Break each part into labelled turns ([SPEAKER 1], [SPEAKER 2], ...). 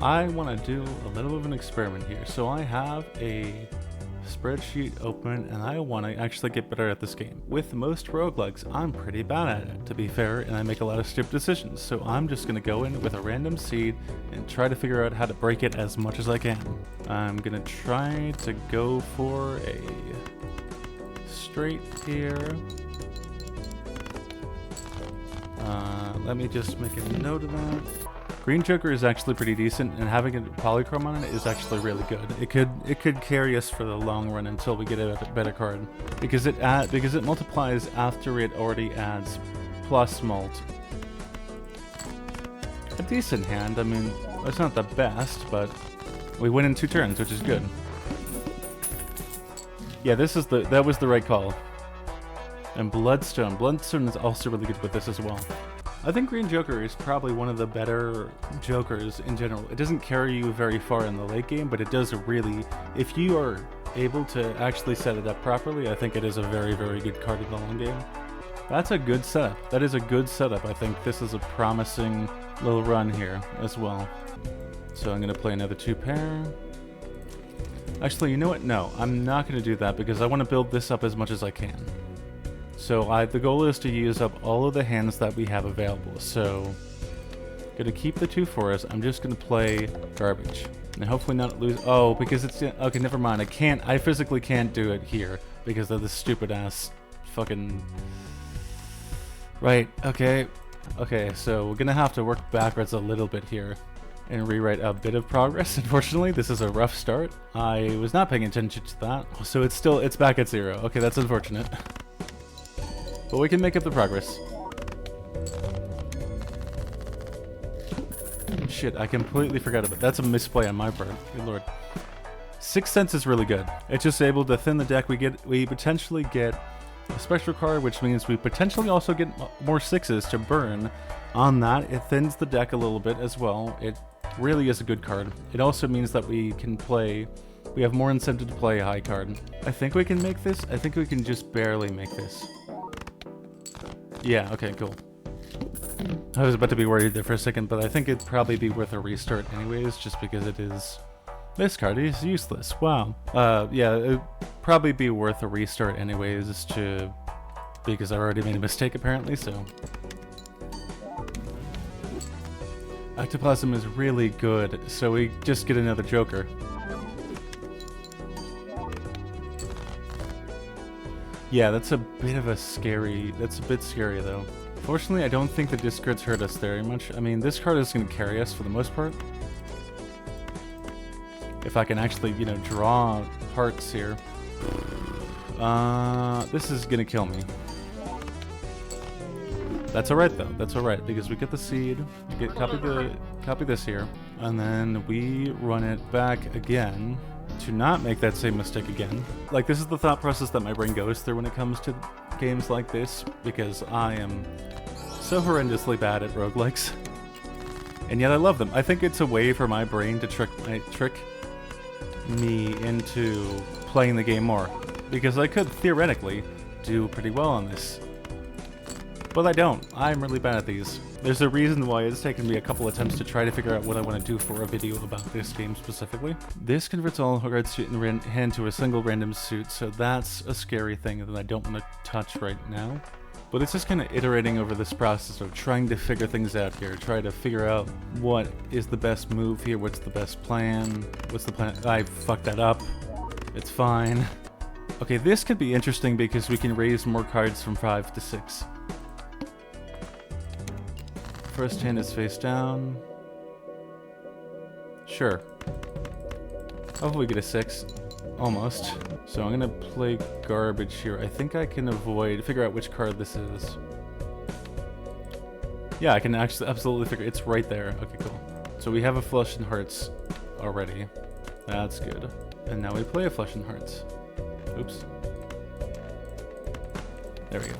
[SPEAKER 1] I want to do a little of an experiment here. So I have a spreadsheet open and I want to actually get better at this game. With most roguelikes, I'm pretty bad at it, to be fair, and I make a lot of stupid decisions. So I'm just going to go in with a random seed and try to figure out how to break it as much as I can. I'm going to try to go for a straight here. Let me just make a note of that. Green Joker is actually pretty decent, and having a polychrome on it is actually really good. It could carry us for the long run until we get a better card, because it multiplies after it already adds plus mult. A decent hand. I mean, it's not the best, but we win in 2 turns, which is good. Yeah, that was the right call. And Bloodstone. Bloodstone is also really good with this as well. I think Green Joker is probably one of the better Jokers in general. It doesn't carry you very far in the late game, but it does really, if you are able to actually set it up properly, I think it is a very, very good card in the long game. That's a good setup. That is a good setup. I think this is a promising little run here as well. So I'm going to play another 2 pair. Actually, you know what? No, I'm not going to do that because I want to build this up as much as I can. So the goal is to use up all of the hands that we have available. So, gonna keep the 2 for us. I'm just gonna play garbage and hopefully not lose. Oh, because it's okay. Never mind. I physically can't do it here because of this stupid ass fucking. Right. Okay. Okay. So we're gonna have to work backwards a little bit here and rewrite a bit of progress. Unfortunately, this is a rough start. I was not paying attention to that, so it's back at 0. Okay, that's unfortunate. But we can make up the progress. Shit, I completely forgot about it. That's a misplay on my part. Good lord. Sixth Sense is really good. It's just able to thin the deck. We potentially get a special card, which means we potentially also get more 6s to burn. On that, it thins the deck a little bit as well. It really is a good card. It also means that we have more incentive to play a high card. I think we can make this. I think we can just barely make this. Yeah, okay, cool. I was about to be worried there for a second, but I think it'd probably be worth a restart anyways, just because it is... This card is useless, wow. Yeah, it'd probably be worth a restart anyways, because I already made a mistake apparently, so... Ectoplasm is really good, so we just get another Joker. Yeah, that's a bit scary though. Fortunately, I don't think the discards hurt us very much. I mean, this card is going to carry us for the most part. If I can actually, you know, draw hearts here. This is going to kill me. That's alright though, that's alright, because we get the seed, copy this here, and then we run it back again. To not make that same mistake again. Like, this is the thought process that my brain goes through when it comes to games like this, because I am so horrendously bad at roguelikes. And yet I love them. I think it's a way for my brain to trick me into playing the game more, because I could theoretically do pretty well on this. But I don't. I'm really bad at these. There's a reason why it's taken me a couple attempts to try to figure out what I want to do for a video about this game specifically. This converts all red suit in hand to a single random suit, so that's a scary thing that I don't want to touch right now. But it's just kind of iterating over this process of trying to figure things out here, try to figure out what is the best move here, what's the best plan, what's the plan. I fucked that up. It's fine. Okay, this could be interesting because we can raise more cards from 5 to 6. First hand is face down. Sure. Hopefully we get a 6. Almost. So I'm gonna play garbage here. I think I can figure out which card this is. Yeah, I can actually absolutely figure it's right there. Okay, cool. So we have a flush in hearts already. That's good. And now we play a flush in hearts. Oops. There we go.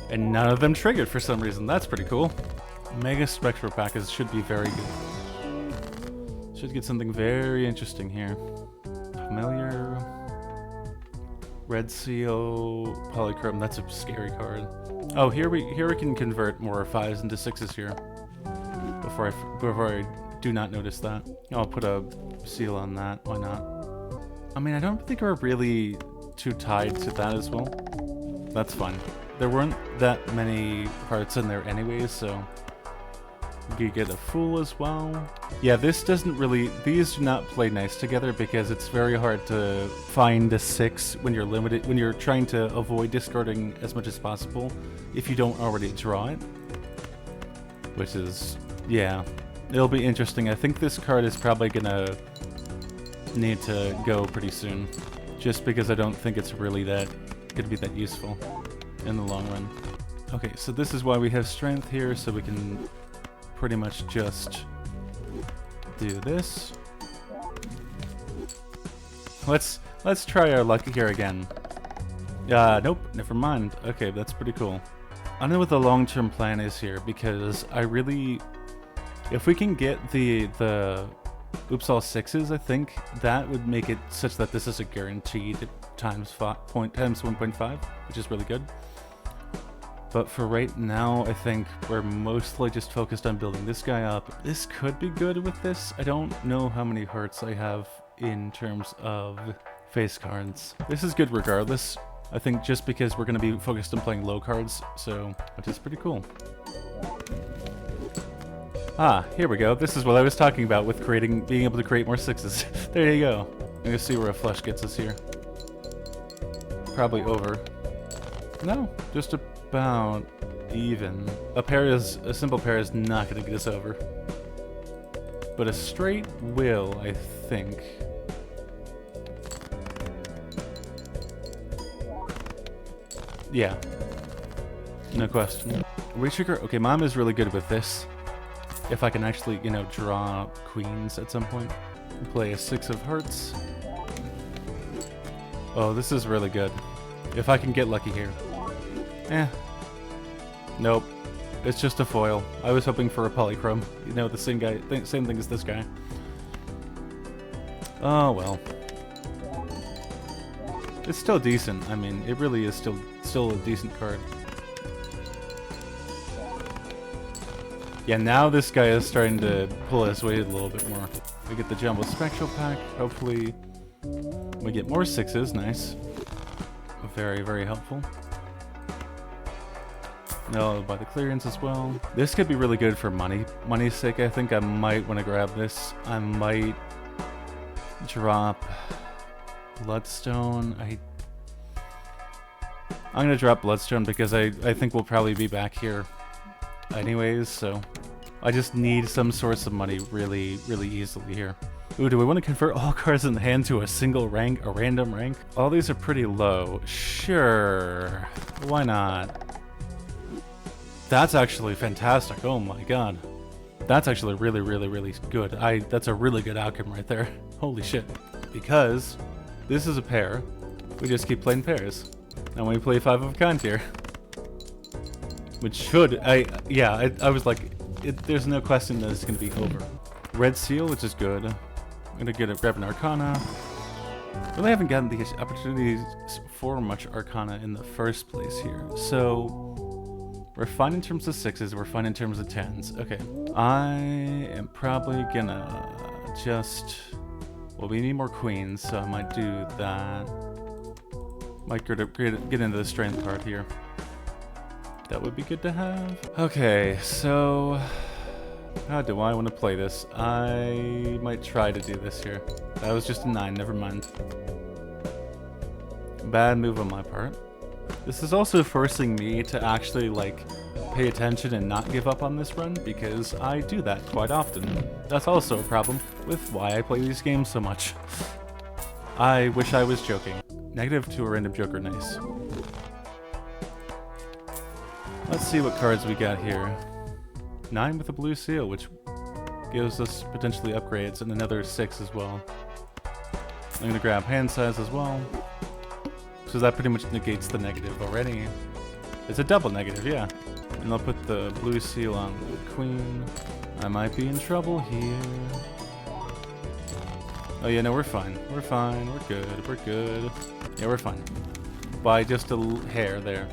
[SPEAKER 1] And none of them triggered for some reason. That's pretty cool. Mega Spectral Packers should be very good. Should get something very interesting here. Familiar. Red Seal. Polychrome. That's a scary card. Oh, here we can convert more 5s into 6s here. before I do not notice that. I'll put a seal on that. Why not? I mean, I don't think we're really too tied to that as well. That's fine. There weren't that many hearts in there anyways, so you get a fool as well. Yeah, this doesn't really, these do not play nice together because it's very hard to find a 6 when you're limited, when you're trying to avoid discarding as much as possible if you don't already draw it. Which is, yeah, it'll be interesting. I think this card is probably gonna need to go pretty soon, just because I don't think it's really gonna be that useful in the long run. Okay, so this is why we have strength here, so we can pretty much just do this. Let's try our luck here again. Nope, never mind. Okay, that's pretty cool. I don't know what the long-term plan is here, because I really, if we can get the oops all 6s, I think that would make it such that this is a guaranteed times 1.5, which is really good. But for right now, I think we're mostly just focused on building this guy up. This could be good with this. I don't know how many hearts I have in terms of face cards. This is good regardless. I think just because we're going to be focused on playing low cards, so, which is pretty cool. Ah, here we go. This is what I was talking about with being able to create more 6s. There you go. I'm going to see where a flush gets us here. Probably over. No, just about even. A simple pair is not going to get us over. But a straight will, I think. Yeah. No question. Retrigger. Okay, Mom is really good with this. If I can actually, you know, draw queens at some point. Play a 6 of hearts. Oh, this is really good. If I can get lucky here. Nope. It's just a foil. I was hoping for a polychrome. You know, the same guy, same thing as this guy. Oh well. It's still decent. I mean, it really is still a decent card. Yeah, now this guy is starting to pull his weight a little bit more. We get the Jumbo Spectral Pack. Hopefully we get more 6s. Nice. Very, very helpful. No, by the clearance as well. This could be really good for money's sake. I think I might want to grab this. I might drop Bloodstone. I'm gonna drop Bloodstone because I think we'll probably be back here anyways, so I just need some source of money really, really easily here. Ooh, do we want to convert all cards in the hand to a single rank, a random rank? All these are pretty low. Sure. Why not? That's actually fantastic. Oh my god. That's actually really, really, really good. That's a really good outcome right there. Holy shit. Because this is a pair. We just keep playing pairs. And we play 5 of a kind here. Which should, I was like, there's no question that it's going to be over. Red Seal, which is good. I'm going to grab an Arcana. Really haven't gotten the opportunities for much Arcana in the first place here. So, we're fine in terms of 6s, we're fine in terms of 10s. Okay, I am probably gonna just, well, we need more queens, so I might do that. Might get into the strength card here. That would be good to have. Okay, so how do I want to play this? I might try to do this here. That was just a 9, never mind. Bad move on my part. This is also forcing me to actually, like, pay attention and not give up on this run, because I do that quite often. That's also a problem with why I play these games so much. I wish I was joking. Negative to a random joker, nice. Let's see what cards we got here. 9 with a blue seal, which gives us potentially upgrades, and another 6 as well. I'm gonna grab hand size as well. So that pretty much negates the negative already. It's a double negative, yeah. And I'll put the blue seal on the queen. I might be in trouble here. Oh yeah, no, we're fine. We're fine, we're good, we're good. Yeah, we're fine. By just a hair there.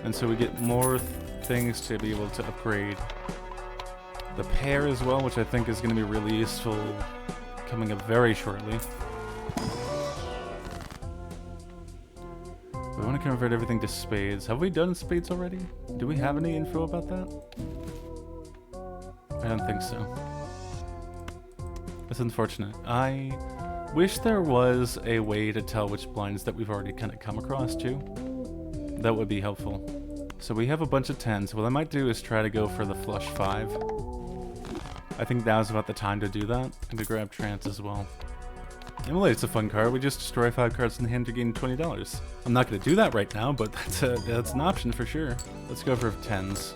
[SPEAKER 1] And so we get more things to be able to upgrade The pair as well, which I think is going to be really useful coming up very shortly. We want to convert everything to spades. Have we done spades already? Do we have any info about that? I don't think so. That's unfortunate. I wish there was a way to tell which blinds that we've already kind of come across too. That would be helpful. So we have a bunch of 10s. What I might do is try to go for the flush 5. I think now's about the time to do that. And to grab trance as well. Emulate, it's a fun card. We just destroy 5 cards in the hand to gain $20. I'm not going to do that right now, but that's an option for sure. Let's go for 10s.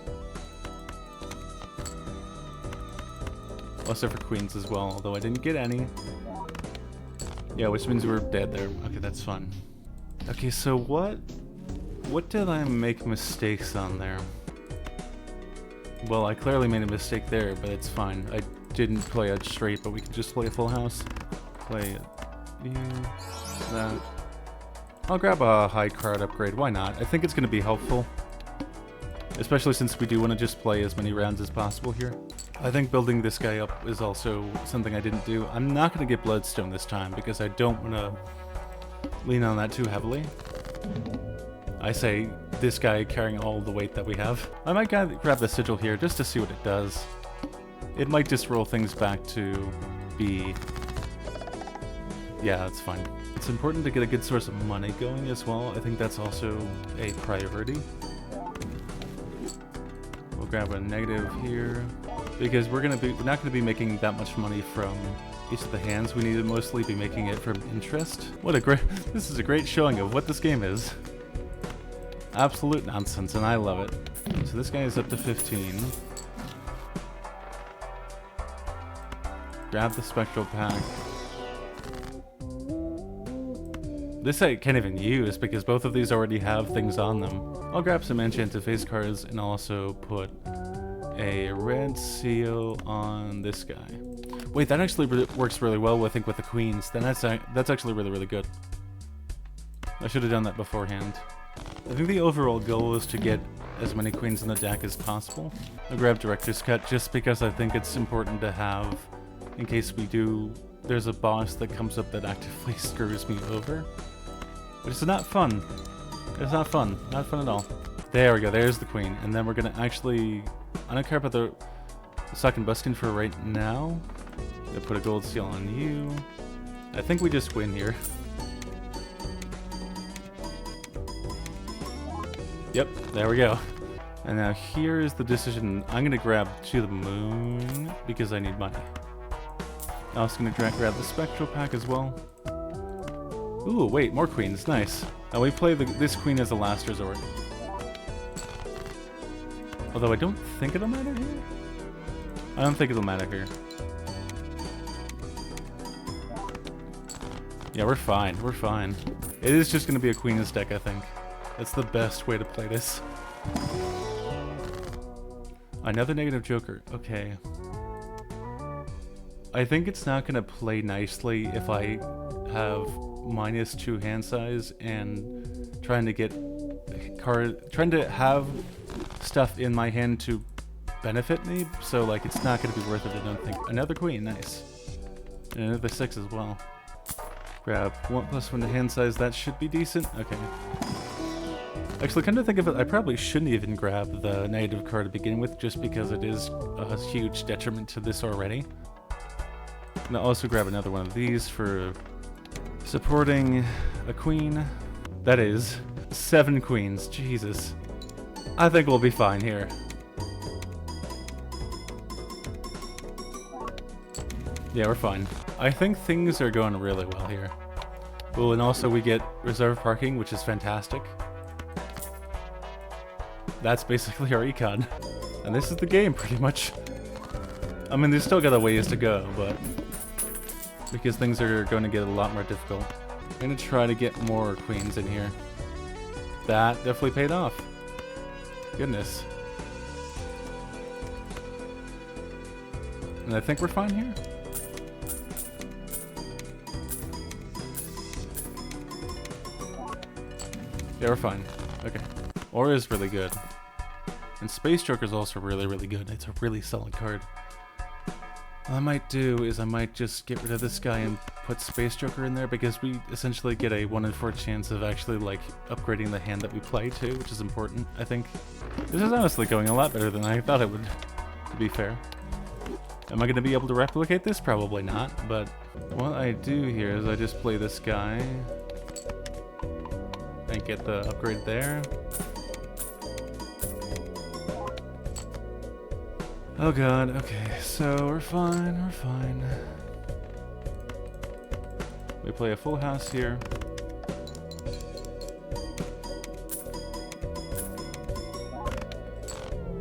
[SPEAKER 1] Also for queens as well, although I didn't get any. Yeah, which means we're dead there. Okay, that's fun. Okay, so what did I make mistakes on there? Well, I clearly made a mistake there, but it's fine. I didn't play it straight, but we can just play a full house. Play it. That. I'll grab a high card upgrade. Why not? I think it's going to be helpful. Especially since we do want to just play as many rounds as possible here. I think building this guy up is also something I didn't do. I'm not going to get Bloodstone this time because I don't want to lean on that too heavily. I say this guy carrying all the weight that we have. I might grab the Sigil here just to see what it does. It might just roll things back to B. Yeah, that's fine. It's important to get a good source of money going as well. I think that's also a priority. We'll grab a negative here because we're not gonna be making that much money from each of the hands. We need to mostly be making it from interest. This is a great showing of what this game is. Absolute nonsense, and I love it. So this guy is up to 15. Grab the spectral pack. This I can't even use because both of these already have things on them. I'll grab some enchanted face cards and I'll also put a red seal on this guy. Wait, that actually works really well, I think, with the queens. Then that's actually really, really good. I should have done that beforehand. I think the overall goal is to get as many queens in the deck as possible. I'll grab Director's Cut just because I think it's important to have in case there's a boss that comes up that actively screws me over. Which is not fun. It's not fun. Not fun at all. There we go. There's the queen. And then we're going to actually... I don't care about the second busting for right now. I'm going to put a gold seal on you. I think we just win here. Yep, there we go. And now here's the decision. I'm going to grab To the Moon because I need money. I'm also going to grab the Spectral Pack as well. Ooh, wait, more queens. Nice. And we play this queen as a last resort. Although I don't think it'll matter here. I don't think it'll matter here. Yeah, we're fine. We're fine. It is just going to be a queen's deck, I think. That's the best way to play this. Another negative joker. Okay. I think it's not going to play nicely if I have -2 hand size and trying to have stuff in my hand to benefit me. So like it's not going to be worth it, I don't think. Another queen, nice. And another 6 as well. Grab 1+1 to hand size, that should be decent. Okay. Actually, come to think of it, I probably shouldn't even grab the negative card to begin with, just because it is a huge detriment to this already. And I'll also grab another one of these for supporting a queen. That is 7 queens, Jesus. I think we'll be fine here. Yeah, we're fine. I think things are going really well here. Oh, and also we get reserve parking, which is fantastic. That's basically our econ. And this is the game, pretty much. I mean, there's still got a ways to go, but... because things are going to get a lot more difficult. I'm going to try to get more queens in here. That definitely paid off. Goodness. And I think we're fine here. Yeah, we're fine. Okay. Aura is really good. And Space Joker is also really, really good. It's a really solid card. What I might do is I might just get rid of this guy and put Space Joker in there, because we essentially get a 1 in 4 chance of actually like upgrading the hand that we play too, which is important, I think. This is honestly going a lot better than I thought it would, to be fair. Am I going to be able to replicate this? Probably not, but what I do here is I just play this guy and get the upgrade there. Oh god, okay, so we're fine, we're fine. We play a full house here.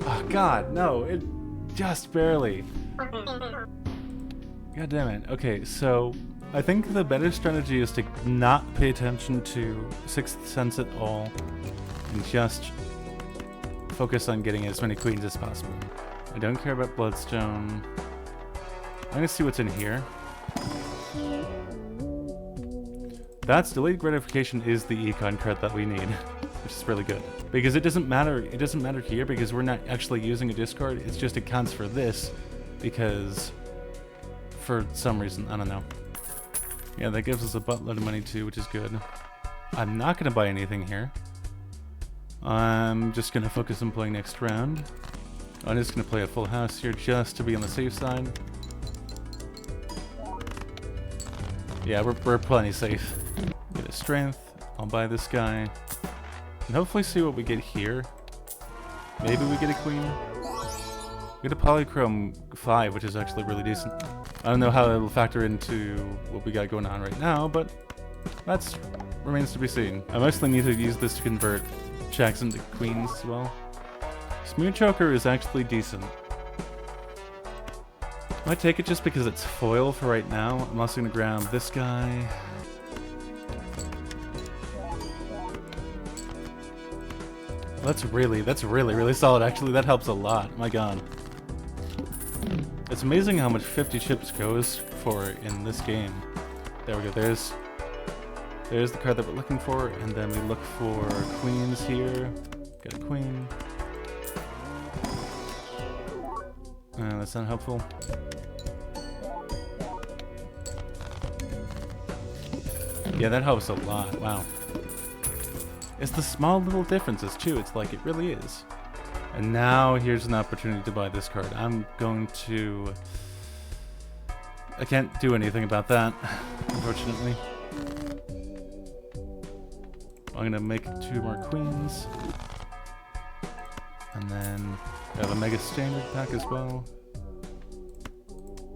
[SPEAKER 1] Oh god, no, it just barely. God damn it. Okay, so I think the better strategy is to not pay attention to Sixth Sense at all and just focus on getting as many queens as possible. I don't care about Bloodstone. I'm gonna see what's in here. That's delayed gratification is the econ card that we need, which is really good. Because it doesn't matter here because we're not actually using a discard, it's just it counts for this because for some reason, I don't know. Yeah, that gives us a buttload of money too, which is good. I'm not gonna buy anything here. I'm just gonna focus on playing next round. I'm just gonna play a full house here just to be on the safe side. Yeah, we're plenty safe. Get a strength. I'll buy this guy. And hopefully see what we get here. Maybe we get a queen. We get a Polychrome 5, which is actually really decent. I don't know how it'll factor into what we got going on right now, but that's remains to be seen. I mostly need to use this to convert jacks into queens as well. Smooth Choker is actually decent. I might take it just because it's foil for right now. I'm also gonna grab this guy. That's really solid actually. That helps a lot. My god. It's amazing how much 50 chips goes for in this game. There we go. There's the card that we're looking for, and then we look for queens here. Get a queen. That's not helpful. Yeah, that helps a lot. Wow. It's the small little differences too. It's like it really is. And now here's an opportunity to buy this card. I can't do anything about that, unfortunately. I'm gonna make 2 more queens. And then grab a Mega Standard pack as well.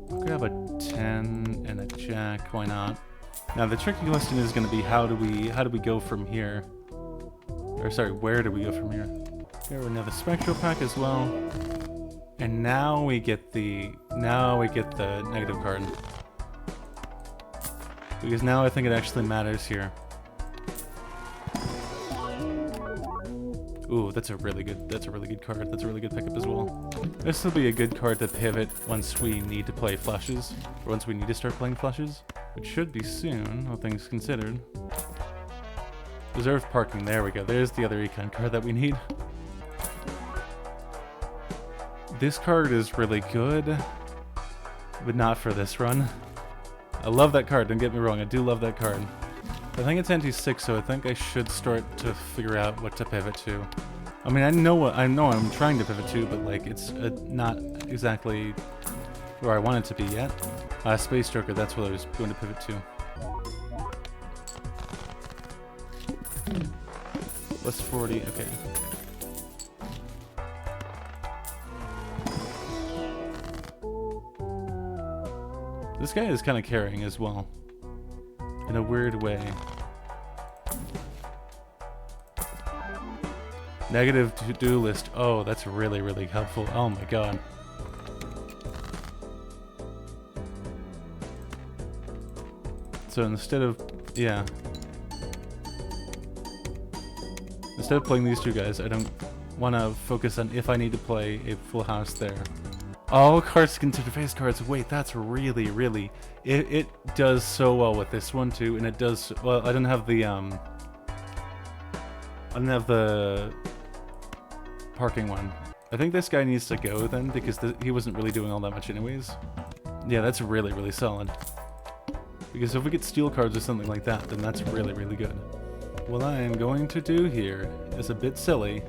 [SPEAKER 1] I'll grab a 10 and a Jack, why not? Now the tricky question is gonna be how do we go from here? Or sorry, where do we go from here? Here we have the Spectral pack as well. And now we get the negative card. Because now I think it actually matters here. Ooh, that's a really good card. That's a really good pickup as well. This will be a good card to pivot once we need to play flushes, or once we need to start playing flushes, which should be soon, all things considered. Reserved parking, there we go. There's the other econ card that we need. This card is really good, but not for this run. I love that card, don't get me wrong, I do love that card. I think it's anti-6, so I think I should start to figure out what to pivot to. I mean, I know I'm trying to pivot to, but like it's not exactly where I want it to be yet. Space Joker, that's what I was going to pivot to. Plus 40, okay. This guy is kind of carrying as well. In a weird way. Negative to-do list. Oh, that's really, really helpful. Oh my god. So instead of... yeah. Instead of playing these 2 guys, I don't want to focus on if I need to play a full house there. All cards considered face cards. Wait, that's really, really... It does so well with this one too, and it does... well, I don't have the, parking one. I think this guy needs to go then, because he wasn't really doing all that much anyways. Yeah, that's really, really solid. Because if we get steel cards or something like that, then that's really, really good. What I am going to do here is a bit silly,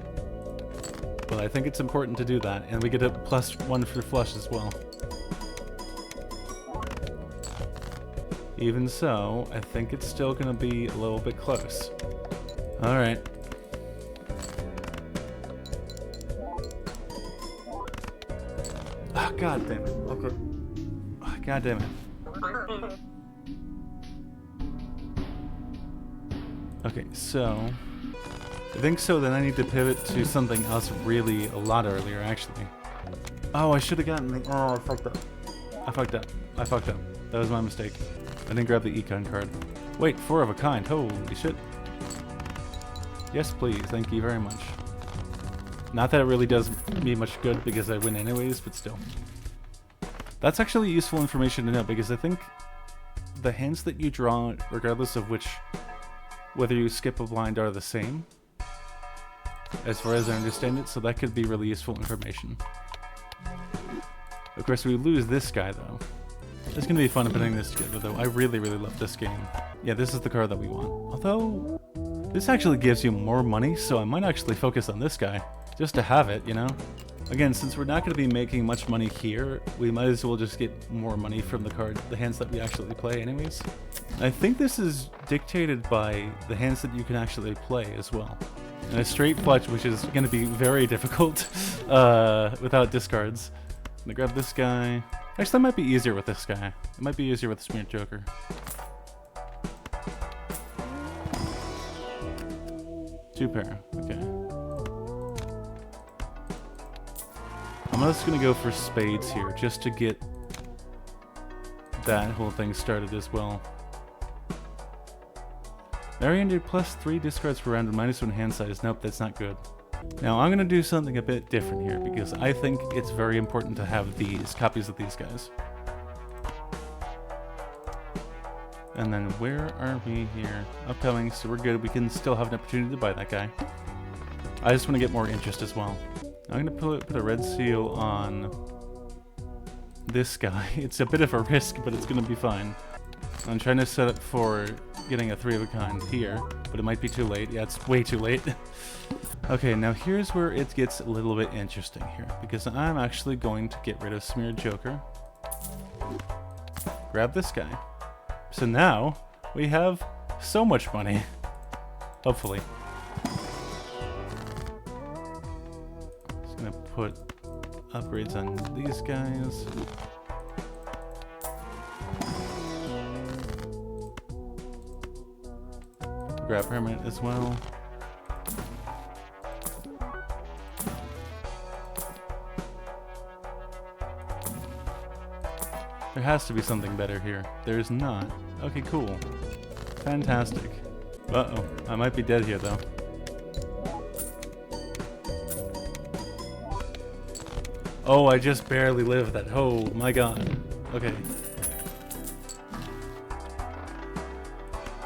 [SPEAKER 1] but I think it's important to do that, and we get a +1 for flush as well. Even so, I think it's still going to be a little bit close. Alright. Ah, god damn it. Okay. Ah, god damn it. Okay, so... I think so, then I need to pivot to something else really a lot earlier, actually. Oh, I should have gotten the... Oh, I fucked up. I fucked up. I fucked up. That was my mistake. I didn't grab the econ card. Wait, 4 of a kind. Holy shit. Yes, please. Thank you very much. Not that it really does me much good because I win anyways, but still. That's actually useful information to know because I think the hands that you draw, regardless of whether you skip a blind, are the same. As far as I understand it, so that could be really useful information. Of course, we lose this guy though. It's gonna be fun putting this together though. I really, really love this game. Yeah, this is the card that we want. Although, this actually gives you more money, so I might actually focus on this guy. Just to have it, you know? Again, since we're not gonna be making much money here, we might as well just get more money from the hands that we actually play anyways. I think this is dictated by the hands that you can actually play as well. And a straight flush, which is gonna be very difficult without discards. I'm gonna grab this guy. Actually, that might be easier with this guy. It might be easier with Smeared Joker. Two pair, okay. I'm just gonna go for spades here, just to get that whole thing started as well. Marion did +3 discards per round and -1 hand size. Nope, that's not good. Now I'm gonna do something a bit different here because I think it's very important to have these copies of these guys. And then where are we here? Upcoming, so we're good. We can still have an opportunity to buy that guy. I just want to get more interest as well. I'm gonna put a red seal on this guy. It's a bit of a risk, but it's gonna be fine. I'm trying to set up for getting a 3 of a kind here, but it might be too late. Yeah, it's way too late. Okay, now here's where it gets a little bit interesting here, because I'm actually going to get rid of Smeared Joker. Grab this guy. So now, we have so much money. Hopefully. Just gonna put upgrades on these guys. Grab permanent as well. There has to be something better here. There's not. Okay, cool. Fantastic. Uh-oh. I might be dead here, though. Oh, I just barely lived that. Oh, my god. Okay.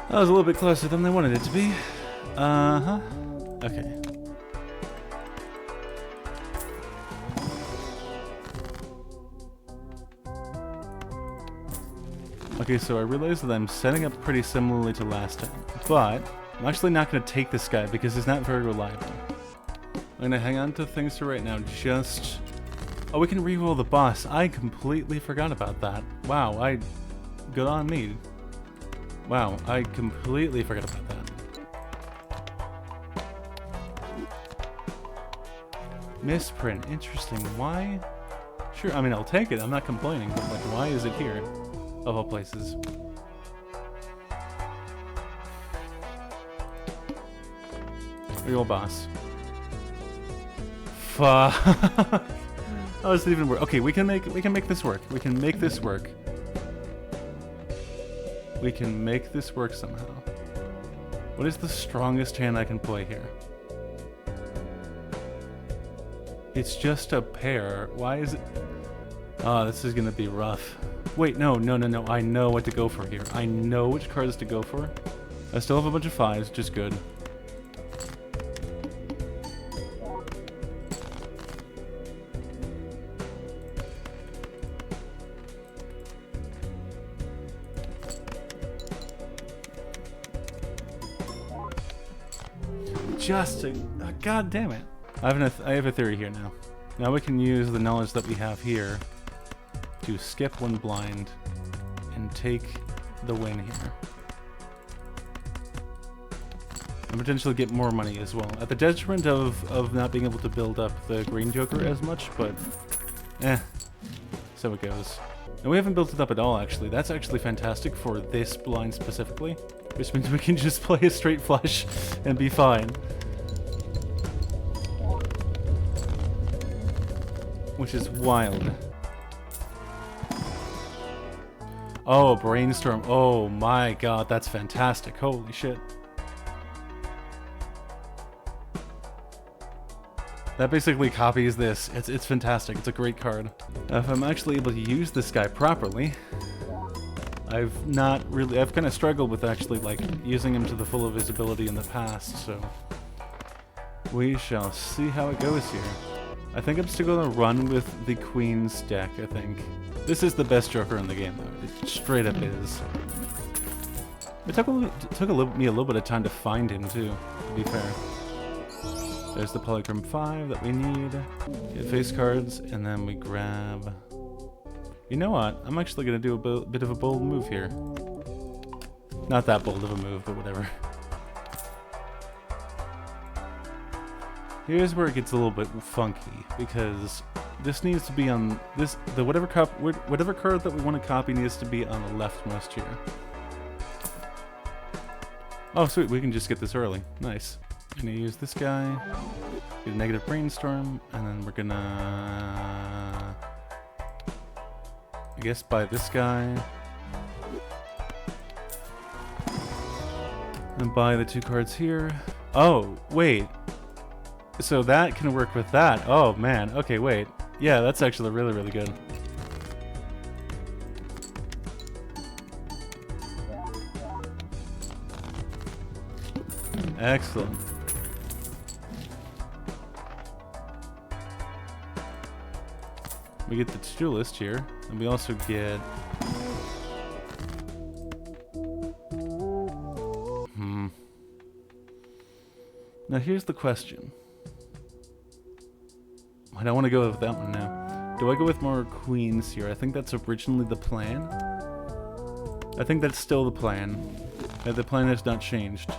[SPEAKER 1] That was a little bit closer than I wanted it to be. Uh-huh. Okay. Okay, so I realize that I'm setting up pretty similarly to last time, but I'm actually not going to take this guy because he's not very reliable. I'm going to hang on to things for right now, just... Oh, we can reroll the boss. I completely forgot about that. Wow, good on me. Wow, I completely forgot about that. Misprint, interesting. Why? Sure, I mean, I'll take it. I'm not complaining, but like, why is it here? Of all places. Real boss. Fuck. That was even worse. Okay, we can make this work. We can make this work. We can make this work somehow. What is the strongest hand I can play here? It's just a pair. Why is it? Oh, this is gonna be rough. Wait, no. I know what to go for here. I know which cards to go for. I still have a bunch of 5s, which is good. just a... God damn it. I have a theory here now. Now we can use the knowledge that we have here to skip one blind and take the win here. And potentially get more money as well. At the detriment of not being able to build up the green joker as much, but so it goes. And we haven't built it up at all, actually. That's actually fantastic for this blind specifically, which means we can just play a straight flush and be fine. Which is wild. Oh, brainstorm. Oh my god, that's fantastic. Holy shit. That basically copies this. It's fantastic. It's a great card. If I'm actually able to use this guy properly, I've kind of struggled with actually like using him to the full of his ability in the past, so we shall see how it goes here. I think I'm still gonna run with the Queen's deck, I think. This is the best Joker in the game, though. It straight up is. It took me a little bit of time to find him, too, to be fair. There's the Polychrome 5 that we need. Get face cards, and then we grab... You know what? I'm actually gonna do a bit of a bold move here. Not that bold of a move, but whatever. Here's where it gets a little bit funky, because this needs to be on whatever card that we want to copy needs to be on the leftmost here. Oh sweet, we can just get this early. Nice. I'm gonna use this guy, get a negative brainstorm, and then we're gonna, I guess, buy this guy, and buy the 2 cards here. Oh wait. So that can work with that. Oh man, okay, wait. Yeah, that's actually really, really good. Excellent. We get the to-do list here, and we also get... Now here's the question. I don't want to go with that one now. Do I go with more queens here? I think that's originally the plan. I think that's still the plan. The plan has not changed.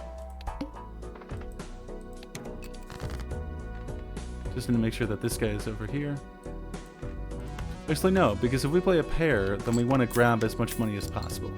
[SPEAKER 1] Just need to make sure that this guy is over here. Actually, no, because if we play a pair, then we want to grab as much money as possible.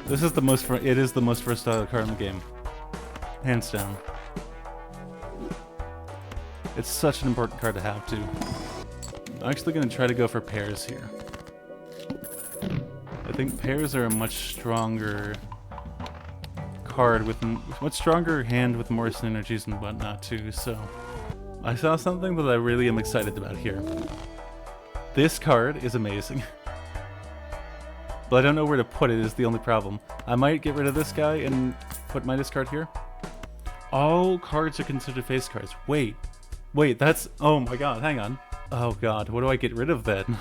[SPEAKER 1] This is the most, it is the most versatile card in the game. Hands down. It's such an important card to have, too. I'm actually going to try to go for pairs here. I think pairs are a much stronger card with much stronger hand with more synergies and whatnot, too, so... I saw something that I really am excited about here. This card is amazing. But I don't know where to put it is the only problem. I might get rid of this guy and put my discard here. All cards are considered face cards. Wait, that's... Oh my god, hang on. Oh god, what do I get rid of then?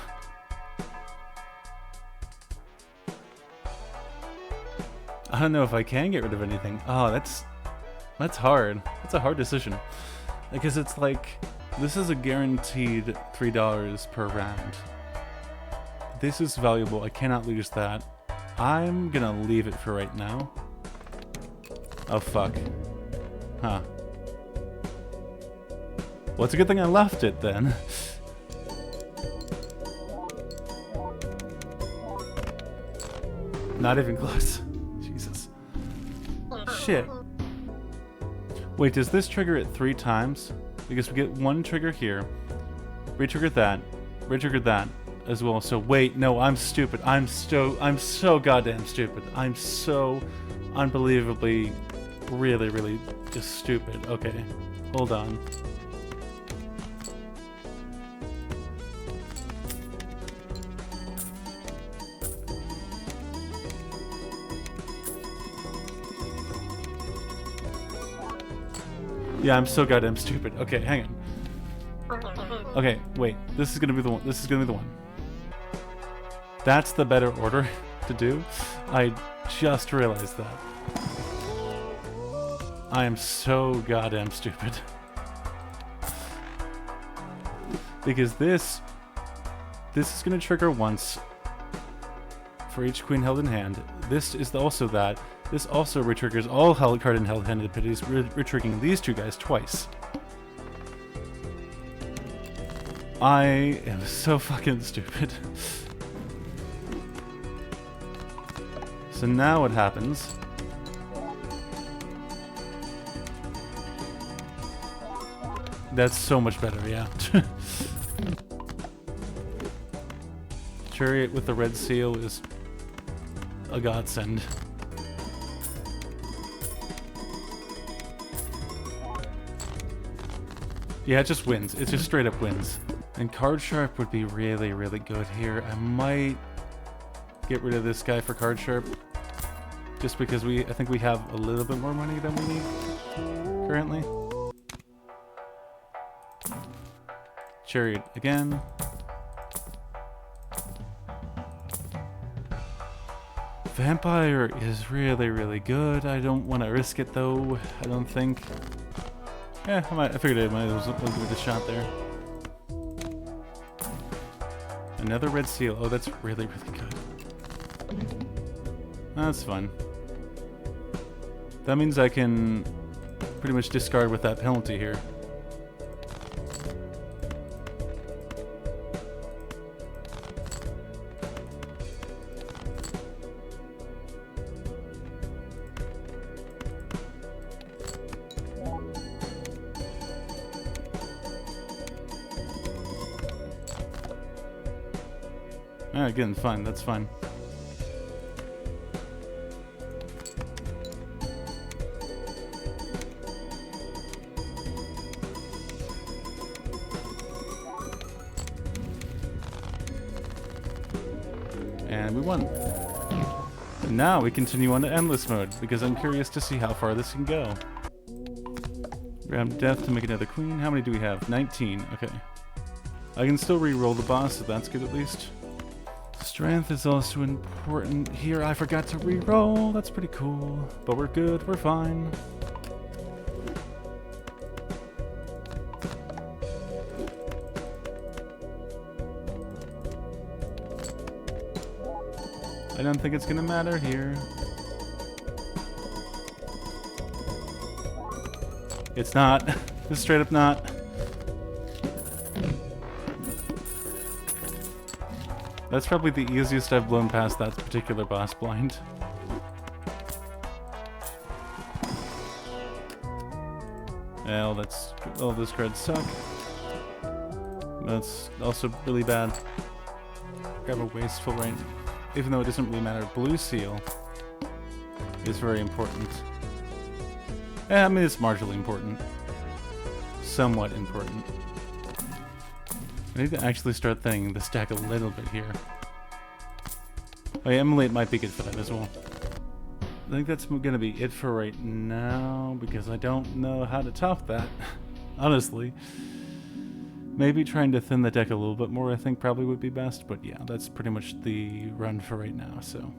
[SPEAKER 1] I don't know if I can get rid of anything. Oh, that's hard. That's a hard decision. Because it's like, this is a guaranteed $3 per round. This is valuable. I cannot lose that. I'm gonna leave it for right now. Oh, fuck. Huh. Well, it's a good thing I left it, then. Not even close. Jesus. Shit. Wait, does this trigger it 3 times? Because we get 1 trigger here. Retrigger that. Retrigger that. As well. So wait, no, I'm stupid. I'm so goddamn stupid. I'm so unbelievably, really just stupid. Okay, hold on. Yeah, I'm so goddamn stupid. Okay, hang on. Okay, wait. This is gonna be the one. This is gonna be the one. That's the better order to do. I just realized that. I am so goddamn stupid. Because this is gonna trigger once for each queen held in hand. This is also that. This also retriggers all card and held hand abilities, retriggering these two guys twice. I am so fucking stupid. So now what happens? That's so much better, yeah. Chariot with the red seal is a godsend. Yeah, it just wins. It just straight up wins. And Card Sharp would be really, really good here. I might get rid of this guy for Card Sharp. Just because I think we have a little bit more money than we need currently. Chariot again. Vampire is really, really good. I don't want to risk it though. I don't think. Yeah, I figured I might as well give it a shot there. Another red seal. Oh, that's really, really good. That's fine. That means I can pretty much discard with that penalty here. Again, fine, that's fine. And we won. And now we continue on to endless mode, because I'm curious to see how far this can go. Grab death to make another queen. How many do we have? 19. Okay. I can still re-roll the boss, so that's good at least. Strength is also important here. I forgot to re-roll. That's pretty cool. But we're good. We're fine. I don't think it's gonna matter here. It's not. It's straight up not. That's probably the easiest I've blown past that particular boss blind. Well, that's... all those cards suck. That's also really bad. Grab a wasteful right... even though it doesn't really matter. Blue seal is very important. I mean, it's marginally important. Somewhat important. I need to actually start thinning the stack a little bit here. Oh yeah, Emulate might be good for that as well. I think that's going to be it for right now, because I don't know how to top that, honestly. Maybe trying to thin the deck a little bit more I think probably would be best, but yeah, that's pretty much the run for right now, so...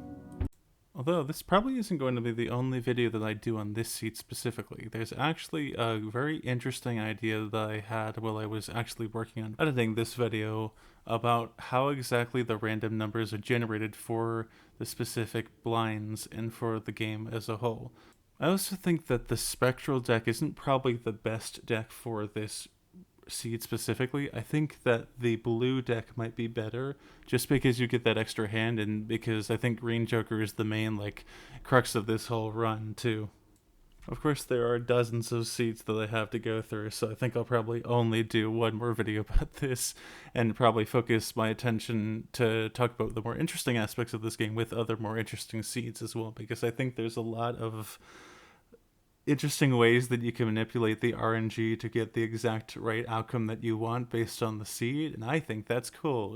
[SPEAKER 1] Although, this probably isn't going to be the only video that I do on this seat specifically. There's actually a very interesting idea that I had while I was actually working on editing this video about how exactly the random numbers are generated for the specific blinds and for the game as a whole. I also think that the Spectral deck isn't probably the best deck for this seed specifically. I think that the blue deck might be better just because you get that extra hand, and because I think Green Joker is the main like crux of this whole run too. Of course there are dozens of seeds that I have to go through, so I think I'll probably only do one more video about this and probably focus my attention to talk about the more interesting aspects of this game with other more interesting seeds as well, because I think there's a lot of interesting ways that you can manipulate the RNG to get the exact right outcome that you want based on the seed, and I think that's cool.